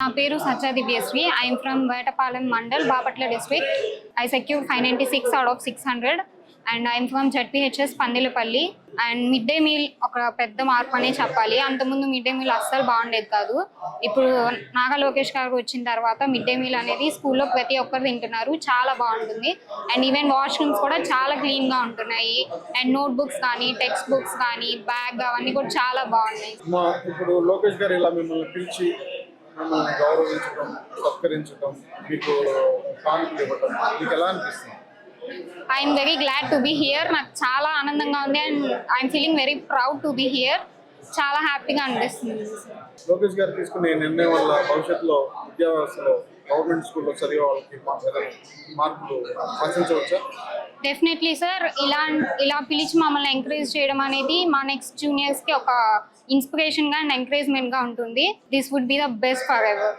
నా పేరు Sajja Divyasri. I'm from Vetapalem mandal, Bapatla district. I secured 596 out of 600 and I'm from ZPHS Pandillapalli. And mid day meal ఒక పెద్ద మార్పు అనే చెప్పాలి. అంతకుముందు మిడ్ డే మీల్ అస్సలు బాగుండేది కాదు. ఇప్పుడు నాగా లోకేష్ గారు వచ్చిన తర్వాత మిడ్ డే మీల్ అనేది స్కూల్లో ప్రతి ఒక్కరు తింటున్నారు, చాలా బాగుంటుంది. అండ్ ఈవెన్ వాష్రూమ్స్ కూడా చాలా క్లీన్గా ఉంటున్నాయి. అండ్ నోట్ బుక్స్ కానీ, టెక్స్ట్ బుక్స్ కానీ, బ్యాగ్ అవన్నీ కూడా చాలా బాగున్నాయి. ఇప్పుడు లోకేష్ గారు ఇలా మిమ్మల్ని పిలిచి మిమ్మల్ని గౌరవించడం, సత్కరించడం, మీకు కానుకలు ఇవ్వడం మీకు ఎలా అనిపిస్తుంది? I'm very glad to be here. నాకు చాలా ఆనందంగా ఉంది and I'm feeling very proud to be here. చాలా హ్యాపీగా అనిపిస్తుంది. లోకేష్ గారు తీసుకునే నిర్ణయం వల్ల భవిష్యత్తులో విద్యా వ్యవస్థలో గవర్నమెంట్ స్కూల్లో చదివే వాళ్ళకి మార్పులు ఆశించవచ్చా? Definitely sir. ఇలా పిలిచి మమ్మల్ని ఎంకరేజ్ చేయడం అనేది మా నెక్స్ట్ జూనియర్స్కి ఒక ఇన్స్పిరేషన్గా అండ్ ఎంకరేజ్మెంట్గా ఉంటుంది. This would be the best for ever.